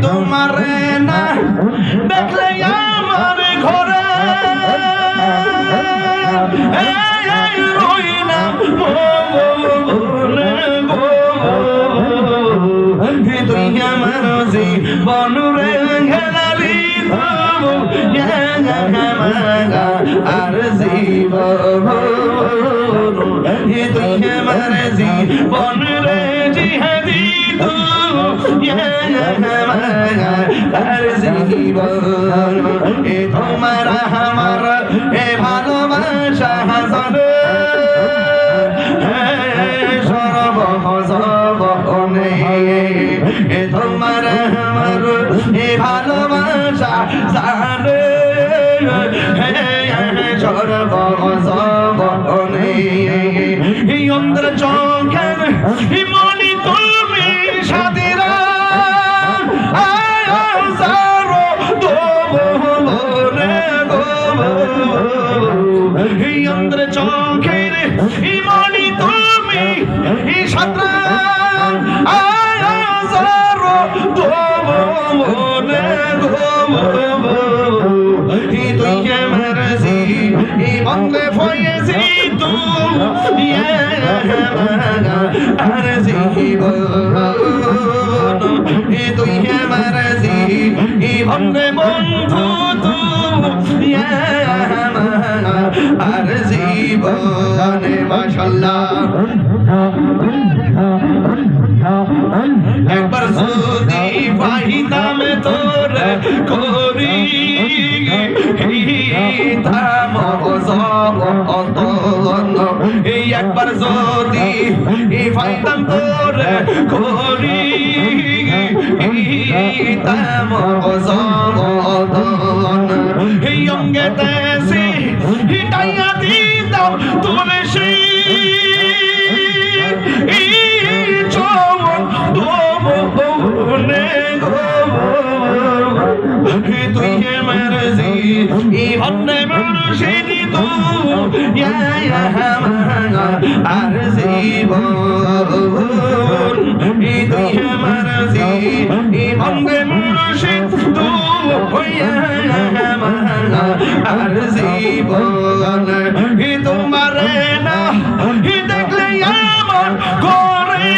তোমারে না দেখলে আমার ঘরে রই না তুই আমার জীবন রে গেলালি আর জীবন তুই আমার জীবন রে জিহাদি আর জীবন এ তোমার আমার এ ভালোবাসা হাজারে সর্বজনে এ তোমার আমার এ ভালোবাসা জানে সর্বজনে এই অন্তর চোখের মনি তুমি সাথীরা এই অন্তর চোখের মনি তুমি সাথীরা তুই আমার বন্ধে ফয়েছি তু আর তুই আমার বন্ধে বন্ধু তু আর জীবনে মাশাআল্লাহ একবার যদি পাইতাম তোর করি একবার যদি পাইতাম তোর করি এই অঙ্গে দেশে হিটাইয়া দিতাম তোর সেই তুই মরজি ইবনে মুর্শিদ তু আর জীবন তুই মরজি ইবনে মুর্শিদ তু আর জীবন তোমার না দেখলে আমার করে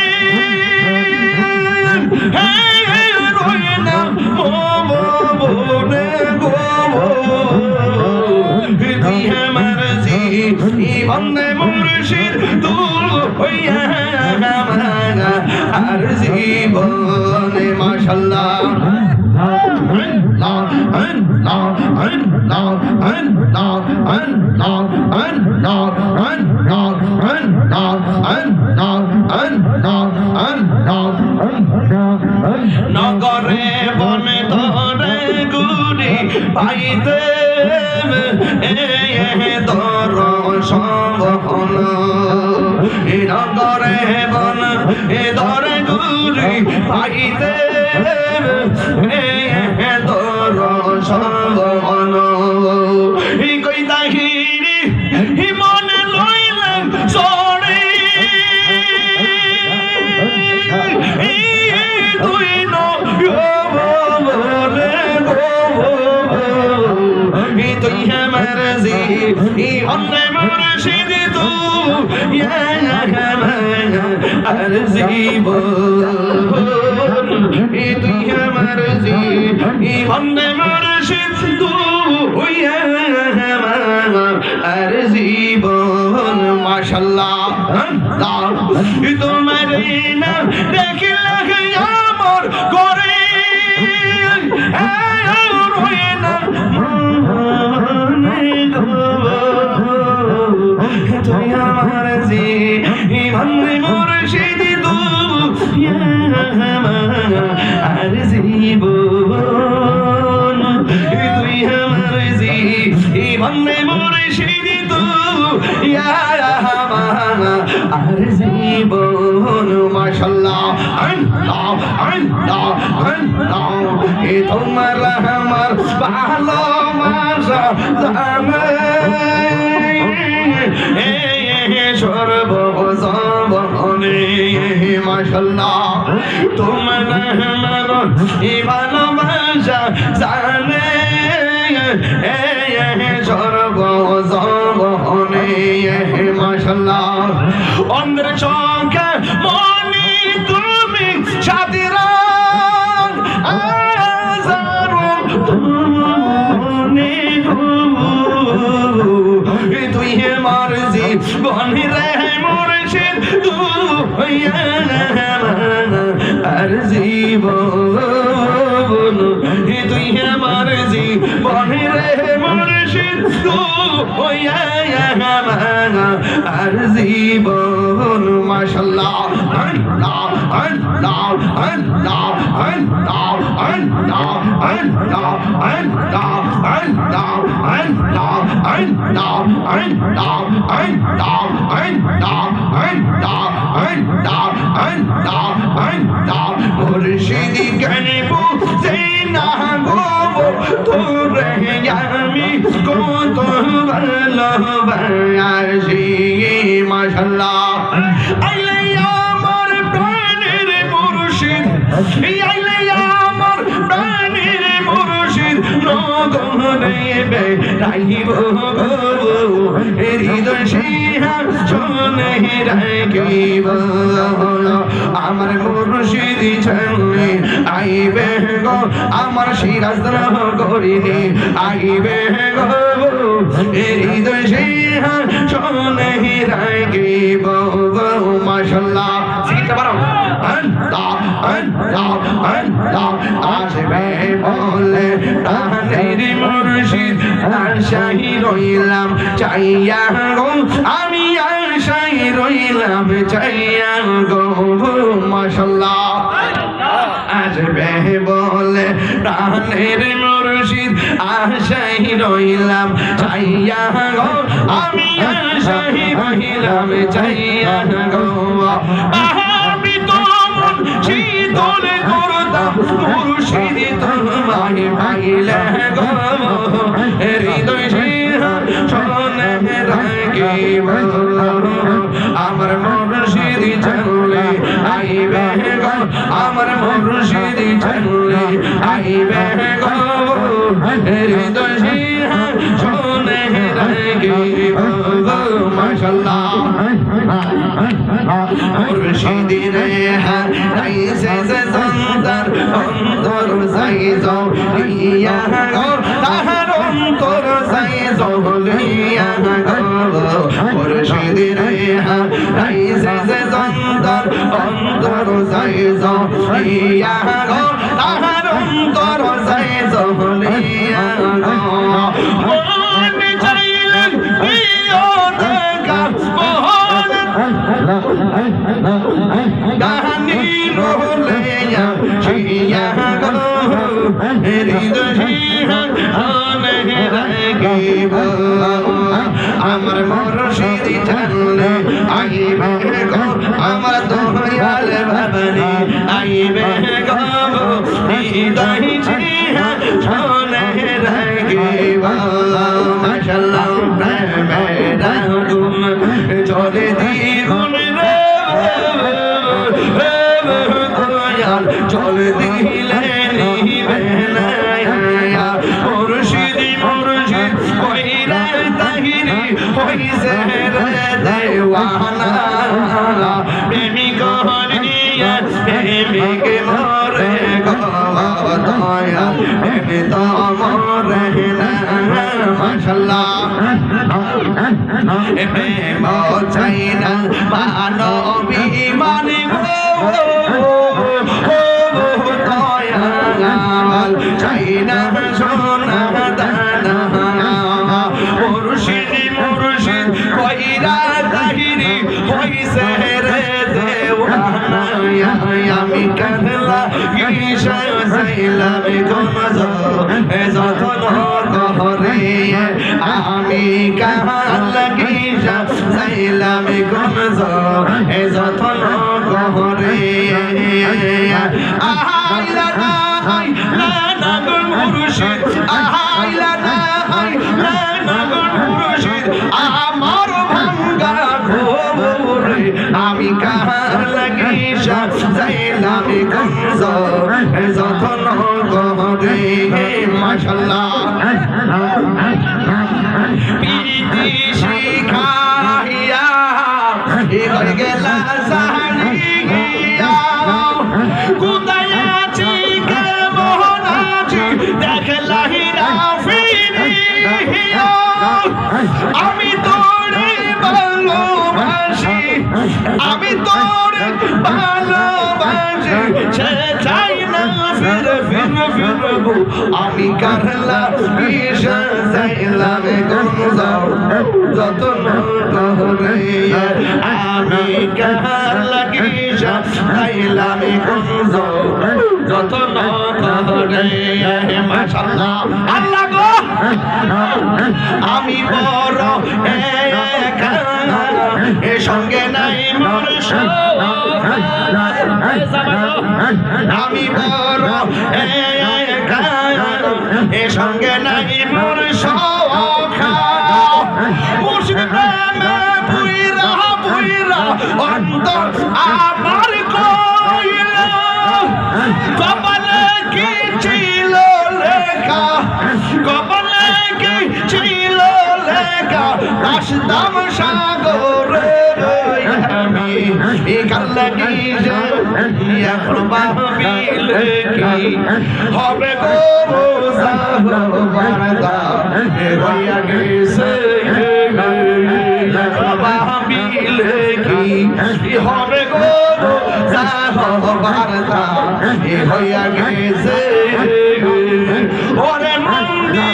বন্দে মুর্শিদ তু আর জীবনে মাশাআল্লাহ নগরে বনে ধরে গুড়ি পাইতে তোর সম্ভন নগরে বন ধরে গুড়ি পাইতে তোর সম্ভন কই তাহিরি মনে লইলেন সরে তুই তুই আমার ইবনে মুর্শিদ তু আর জীবন তুই আমার ইবনে মুর্শিদ তু আর জীবন মাশাআল্লাহ তোমার নাম দেখলে আমার করে তুই আমার ইবনে মুর্শিদ তু আর জীবন তুই আমার ইবনে মুর্শিদ তু আর জীবন জীবন মাশাআল্লাহ আল্লাহ আল্লাহ আল্লাহ এ তোমার আমার ভালোবাসা জানে সর্বজনে মাশাআল্লাহ তোমার আমার ভালোবাসা জানে সর্বজনে মাশাআল্লাহ অন্ধের চোখে মনি তুমি সাদিরান আজারো তুমি তুই আমার জীবন রে মুর্শিদ তুই আর জীবন তুই আমার জীবন রে মুর্শিদ তুই আর জীবন মাশাআল্লাহ আল্লাহ আল্লাহ আল্লাহ আল্লাহ আল্লাহ আল্লাহ আল্লাহ আল্লাহ আল্লাহ আল্লাহ আল্লাহ আল্লাহ আল্লাহ আল্লাহ আল্লাহ আল্লাহ আল্লাহ মুর্শিদি কেন বুঝিনা গো তোরে আমি কত ভালোবাসি মাশাআল্লাহ আইলে আমার প্রাণের মুর্শিদ আইলে আমার প্রাণের মুর্শিদ নগরে বেড়াইব হৃদয় সিংহাসনে রাখিব আমার মুর্শিদ চলে আইবে গো আমার সিরাজ নগরিনে আইবে গো হৃদয় সিংহাসনে রাখিব মাশাআল্লাহ সিটা বারো আল্লাহ আল্লাহ আল্লাহ আসবে বলে প্রাণের মুর্শিদ আশাই রইলাম চাইয়া গো আমি আশাই রইলাম চাইয়া গো মাশাআল্লাহ আসবে বলে প্রাণের মুর্শিদ আশাই রইলাম চাইয়া গো আমি আশাই রইলাম চাইয়া গো আমি তো শীতল করতাম মুর্শিদ তোমায় পাইলে গো হৃদয় সিংহাসনে রাখিব আমার মুর্শিদ চলে আইবে গো আমার মুর্শিদ চলে আইবে গো হৃদয় সিংহাসনে রাখিব মাশাআল্লাহ মুর্শিদ রে রাইসে সন্তার অন্তর সাইজো ইয়া গো তাহার অন্তর সাইজো লিয়া গো মুর্শিদ রে রাইসে সন্তার অন্তর সাইজো ইয়া গো তাহার অন্তর সাইজো লিয়া গো মন চাইলেন ইয়া দেখা মোহন গানি রোলে শিয়া গো হৃদয় সিংহাসনে রাখিব আমার মুর্শিদ চলে আইবে গো আমার দয়াল ভবনে আইবে গো হৃদয় সিংহাসনে রাখিব মাশাআল্লাহ প্রেমে রাগুন চলে দ্বিগুণ রে দয়াল চলে দিলে নিবে না মুর্শিদ মুর্শিদ কইরা তাহিরি হইছে রে দেওয়ানা প্রেমিক হরিয়া প্রেমিক মরে গো দয়াল প্রেমে তো মরে না মাশাআল্লাহ প্রেম চাই না মানবী মানে গো দয়াল চাই না সোনা দানা মুর্শিদ মুর্শিদ কইরা তাহিরি হইছে রে দেওয়ানা আমি কানলা গিসা সাইলাম গমজ যতন করে আমি কানলা গিসা সাইলাম গমজ যতন আইলা না আইলা না মুর্শিদ আমার ভাঙ্গা ঘরে আমি কার লাগি সাজাইলাম গঞ্জ যতন করে মাশাআল্লাহ পিতি শিখাইয়া হয়ে গেলা সাহারিয়া কোথায় আছি কেমন আছি দেখলাহি না ফিরিয়া আমি তোরে ভালোবাসি আমি তোরে ভালোবাসি সে চাই না ফিরবো আমি কারলা বিষা যাইলাম গঞ্জ যতন করে আমি কারলা বিষা যাইলাম গঞ্জ যতন করে মাশাআল্লাহ আল্লাহ গো আমি বড় একা এ সঙ্গে নাই মোর আমি বড় একা এ সঙ্গে নাই মোর সখা মুর্শিদ প্রেমে পুইরা পুইরা অন্তর আমার কইলা কপালে কি ছিল লেখা কপালে কি ছিল লেখা আসতাম সাগরে আমি কাল্লাগি এখন ভাবিলে কি হবে গো বারদা হইয়া গেছে ভাবিলে কি হবে গো বারদা হইয়া গেছে ওরে মন্দি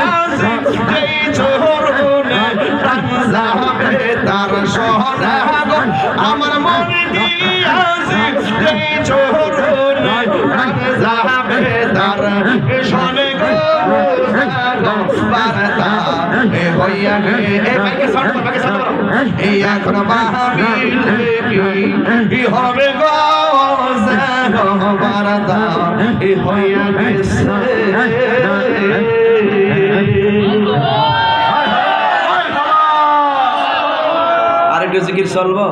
আছে যেই চরণে প্রাণ যাবে তার সোনা গো আমার মন দিয়াছে যেই চরণে প্রাণ যাবে তার সোনে গো বারদা হইয়া গেছে এই এখন ভাবিলে কি হবে গো বারদা হইয়া গেছে আরেকটু জিকির চলবো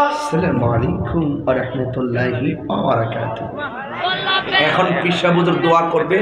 আসসালামু আলাইকুম ওয়া রাহমাতুল্লাহি ওয়া বারাকাতুহু। এখন পীর সাহেব হুজুর দোয়া করবে।